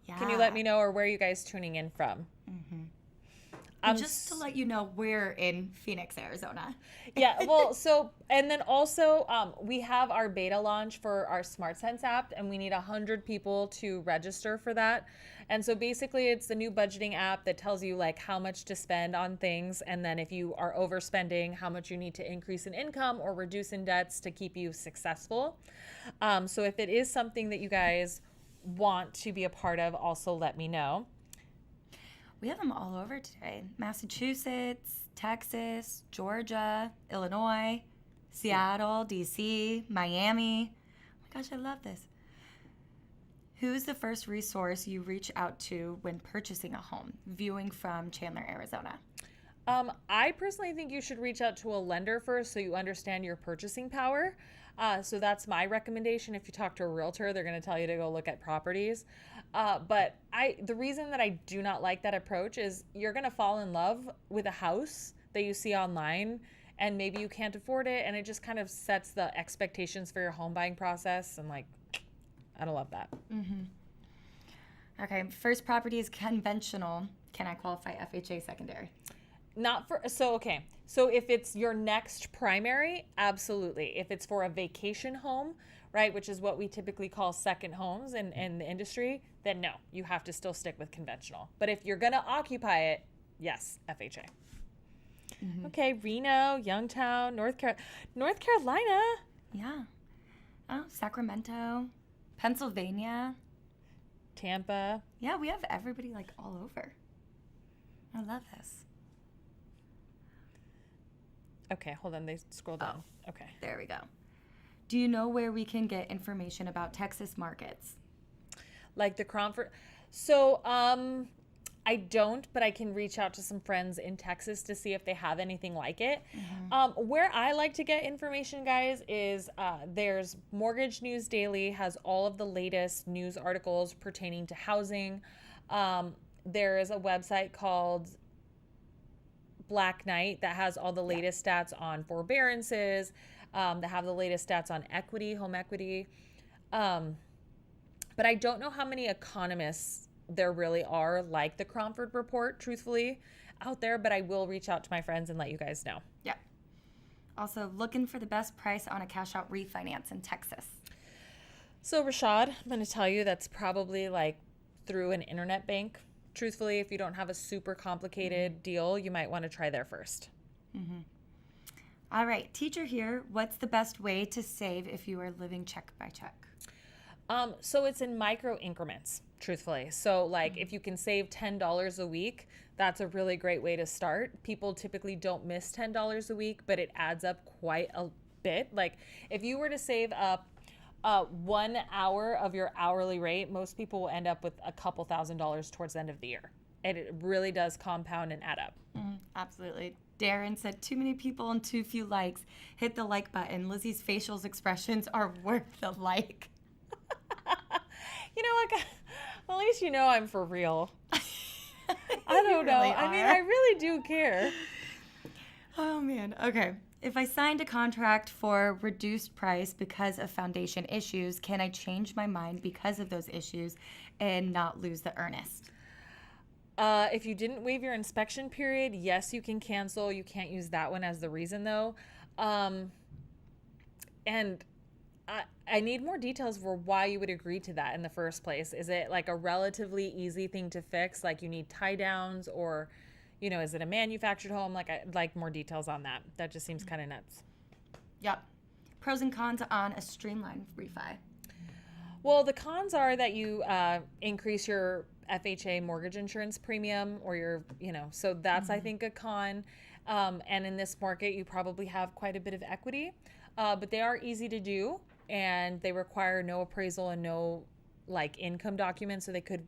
Yeah. Can you let me know, or where are you guys tuning in from? And just to let you know, we're in Phoenix, Arizona. Yeah, well, and then also, we have our beta launch for our SmartSense app, and we need 100 people to register for that. And so basically, it's the new budgeting app that tells you like how much to spend on things, and then if you are overspending, how much you need to increase in income or reduce in debts to keep you successful. So if it is something that you guys want to be a part of, also let me know. We have them all over today. Massachusetts, Texas, Georgia, Illinois, Seattle, DC, Miami. Oh my gosh, I love this. Who's the first resource you reach out to when purchasing a home, viewing from Chandler, Arizona? I personally think you should reach out to a lender first so you understand your purchasing power. So that's my recommendation. If you talk to a realtor, they're going to tell you to go look at properties. But the reason that I do not like that approach is you're going to fall in love with a house that you see online and maybe you can't afford it. And it just kind of sets the expectations for your home buying process. And like, I don't love that. Okay, first property is conventional. Can I qualify FHA secondary? So if it's your next primary, absolutely. If it's for a vacation home, right, which is what we typically call second homes in the industry, then no, you have to still stick with conventional. But if you're going to occupy it, yes, FHA. Okay, Reno, Youngtown, North Carolina. Yeah. Oh, Sacramento, Pennsylvania. Tampa. Yeah, we have everybody like all over. I love this. Okay, hold on. They scroll down. Okay. There we go. Do you know where we can get information about Texas markets? Like the Cromford. So, I don't, but I can reach out to some friends in Texas to see if they have anything like it. Where I like to get information, guys, is there's Mortgage News Daily has all of the latest news articles pertaining to housing. There is a website called Black Knight that has all the latest stats on forbearances, that have the latest stats on equity, home equity. But I don't know how many economists there really are like the Cromford Report, truthfully, out there, but I will reach out to my friends and let you guys know. Yeah. Also, looking for the best price on a cash out refinance in Texas. So, Rashad, I'm going to tell you that's probably like through an internet bank. Truthfully, if you don't have a super complicated deal, you might want to try there first. All right, teacher here. What's the best way to save if you are living check by check? So it's in micro increments, truthfully. So like if you can save $10 a week, that's a really great way to start. People typically don't miss $10 a week, but it adds up quite a bit. Like if you were to save up 1 hour of your hourly rate, most people will end up with a couple $1,000s towards the end of the year. And it really does compound and add up. Absolutely. Darren said, too many people and too few likes. Hit the like button. Lizzie's facial expressions are worth the like. You know what? At least you know I'm for real. I don't know. Really I mean, are. I really do care. Oh, man. Okay. If I signed a contract for reduced price because of foundation issues, can I change my mind because of those issues and not lose the earnest? If you didn't waive your inspection period, yes, you can cancel. You can't use that one as the reason, though. And I need more details for why you would agree to that in the first place. Is it like a relatively easy thing to fix? Like you need tie downs, or, is it a manufactured home? Like I'd like more details on that. That just seems kind of nuts. Yep. Pros and cons on a streamlined refi. Well, the cons are that you increase your FHA mortgage insurance premium, or so that's, I think, a con. And in this market, you probably have quite a bit of equity, but they are easy to do, and they require no appraisal and no like income documents, so they could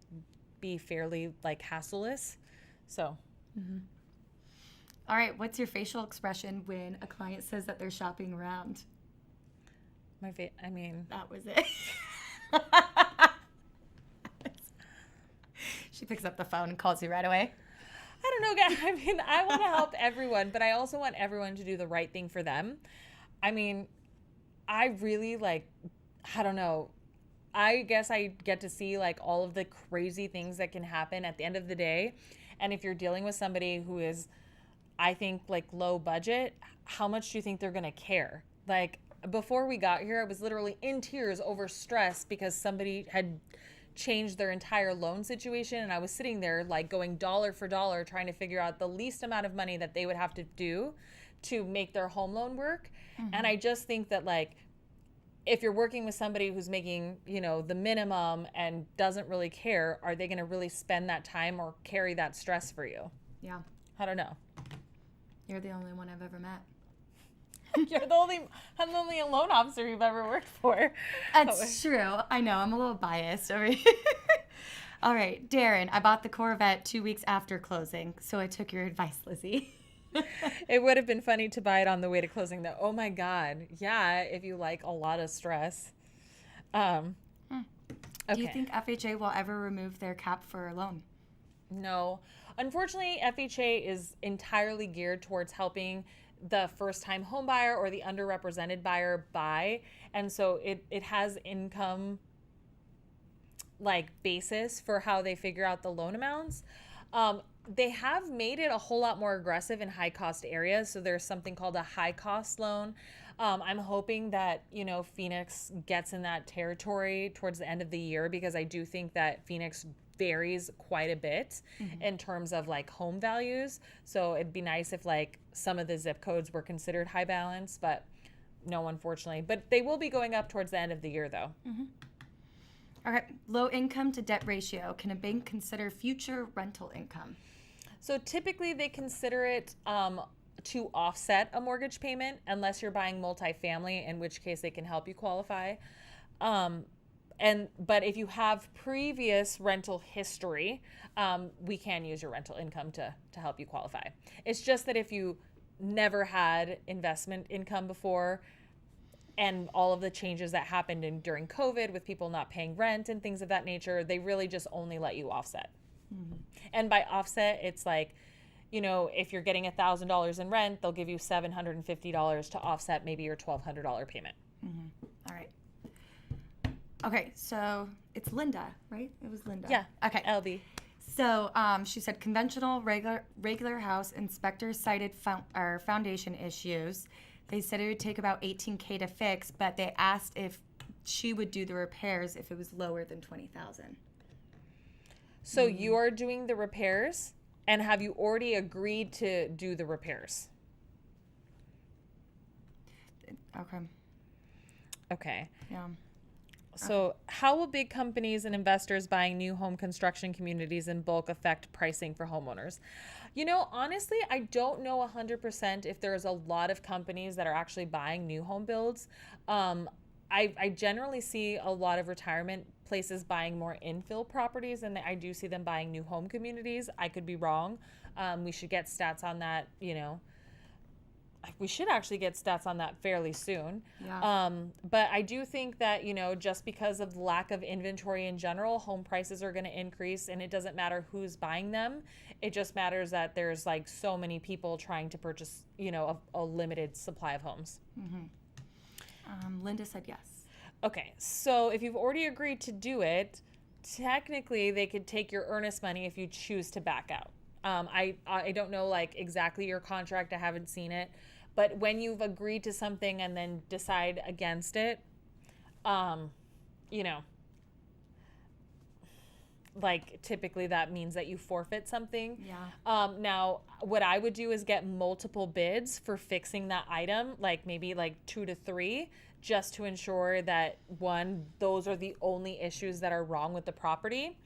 be fairly like hassleless. So. All right. What's your facial expression when a client says that they're shopping around? That was it. She picks up the phone and calls you right away. I don't know, guys. I want to help everyone, but I also want everyone to do the right thing for them. I really I don't know. I guess I get to see like all of the crazy things that can happen at the end of the day. And if you're dealing with somebody who is, I think, like low budget, how much do you think they're going to care? Like before we got here, I was literally in tears over stress because somebody had changed their entire loan situation, and I was sitting there like going dollar for dollar trying to figure out the least amount of money that they would have to do to make their home loan work. And I just think that like if you're working with somebody who's making, the minimum and doesn't really care, are they going to really spend that time or carry that stress for you? Yeah. I don't know. You're the only one I've ever met. I'm the only loan officer you've ever worked for. That's true. I know. I'm a little biased over here. All right, Darren, I bought the Corvette 2 weeks after closing, so I took your advice, Lizzie. It would have been funny to buy it on the way to closing, though. Oh, my God. Yeah, if you like a lot of stress. Okay. Do you think FHA will ever remove their cap for a loan? No. Unfortunately, FHA is entirely geared towards helping the first-time home buyer or the underrepresented buyer buy. And so it has income like basis for how they figure out the loan amounts. They have made it a whole lot more aggressive in high-cost areas. So there's something called a high-cost loan. I'm hoping that, Phoenix gets in that territory towards the end of the year, because I do think that Phoenix varies quite a bit in terms of like home values. So it'd be nice if like some of the zip codes were considered high balance, but no, unfortunately. But they will be going up towards the end of the year, though. All right. Low income to debt ratio. Can a bank consider future rental income? So typically they consider it to offset a mortgage payment, unless you're buying multifamily, in which case they can help you qualify. But if you have previous rental history, we can use your rental income to help you qualify. It's just that if you never had investment income before, and all of the changes that happened during COVID with people not paying rent and things of that nature, they really just only let you offset. And by offset, it's like, if you're getting $1,000 in rent, they'll give you $750 to offset maybe your $1,200 payment. All right. Okay, so it's Linda, right? It was Linda. Yeah. Okay. LB. So she said conventional regular house inspectors cited foundation issues. They said it would take about $18,000 to fix, but they asked if she would do the repairs if it was lower than $20,000. So you're doing the repairs, and have you already agreed to do the repairs? Okay. Yeah. So how will big companies and investors buying new home construction communities in bulk affect pricing for homeowners? Honestly, I don't know 100% if there's a lot of companies that are actually buying new home builds. I generally see a lot of retirement places buying more infill properties, and I do see them buying new home communities. I could be wrong. We should get stats on that, we should actually get stats on that fairly soon. Yeah. But I do think that, just because of the lack of inventory in general, home prices are going to increase, and it doesn't matter who's buying them. It just matters that there's like so many people trying to purchase, a limited supply of homes. Linda said yes. Okay. So if you've already agreed to do it, technically they could take your earnest money if you choose to back out. I don't know like exactly your contract. I haven't seen it. But when you've agreed to something and then decide against it, you know, like typically that means that you forfeit something. Yeah. Now, what I would do is get multiple bids for fixing that item, like maybe like 2 to 3, just to ensure that one, those are the only issues that are wrong with the property.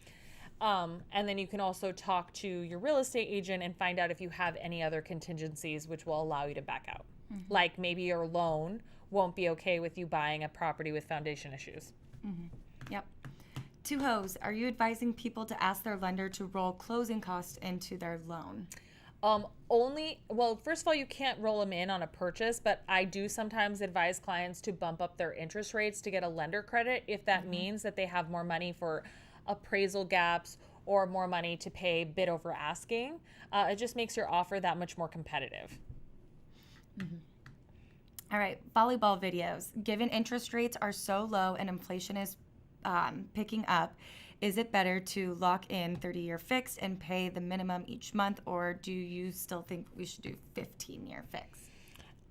And then you can also talk to your real estate agent and find out if you have any other contingencies which will allow you to back out. Like maybe your loan won't be okay with you buying a property with foundation issues. Yep. Two Hoes, are you advising people to ask their lender to roll closing costs into their loan? Well, first of all, you can't roll them in on a purchase, but I do sometimes advise clients to bump up their interest rates to get a lender credit if that means that they have more money for appraisal gaps or more money to pay bid over asking. It just makes your offer that much more competitive. All right, volleyball videos. Given interest rates are so low and inflation is picking up, is it better to lock in 30-year fixed and pay the minimum each month, or do you still think we should do 15-year fixed?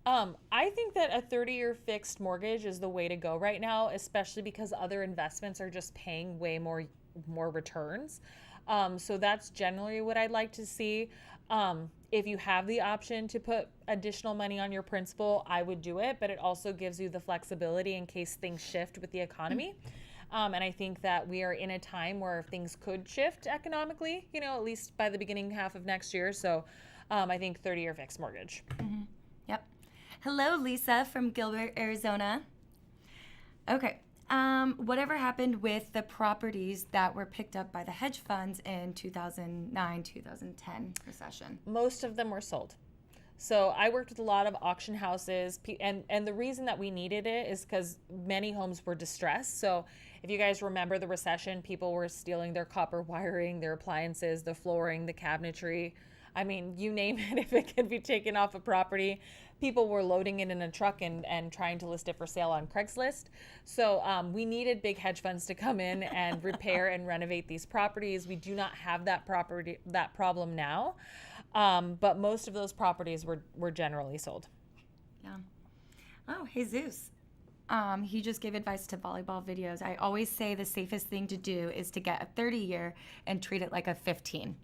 I think that a 30-year fixed mortgage is the way to go right now, especially because other investments are just paying way more returns. So that's generally what I'd like to see. If you have the option to put additional money on your principal, I would do it, but it also gives you the flexibility in case things shift with the economy. And I think that we are in a time where things could shift economically, at least by the beginning half of next year. So I think 30-year fixed mortgage. Yep. Hello, Lisa from Gilbert, Arizona. Okay. Whatever happened with the properties that were picked up by the hedge funds in 2009, 2010 recession? Most of them were sold. So I worked with a lot of auction houses, and the reason that we needed it is because many homes were distressed. So if you guys remember the recession, people were stealing their copper wiring, their appliances, the flooring, the cabinetry. I mean, you name it, if it could be taken off a property, people were loading it in a truck and trying to list it for sale on Craigslist. So we needed big hedge funds to come in and repair and renovate these properties. We do not have that problem now. But most of those properties were generally sold. Yeah. Oh, Jesus. He just gave advice to volleyball videos. I always say the safest thing to do is to get a 30-year and treat it like a 15.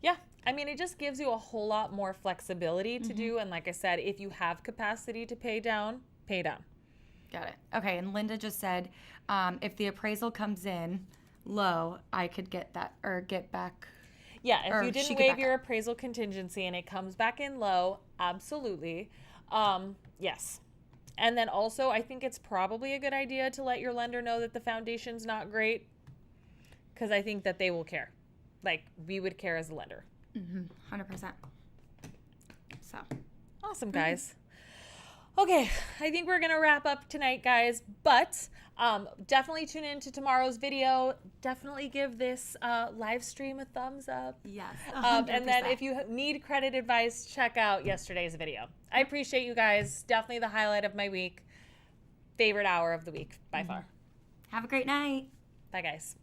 Yeah. I mean, it just gives you a whole lot more flexibility to do. And like I said, if you have capacity to pay down, pay down. Got it. Okay. And Linda just said, if the appraisal comes in low, I could get that or get back. Yeah, if you didn't waive your appraisal contingency and it comes back in low, absolutely. Yes. And then also, I think it's probably a good idea to let your lender know that the foundation's not great, because I think that they will care. Like, we would care as a lender. 100%. So. Awesome, guys. Okay, I think we're going to wrap up tonight, guys, but definitely tune in to tomorrow's video. Definitely give this live stream a thumbs up. Yes, and then if you need credit advice, check out yesterday's video. I appreciate you guys. Definitely the highlight of my week. Favorite hour of the week by far. Have a great night. Bye, guys.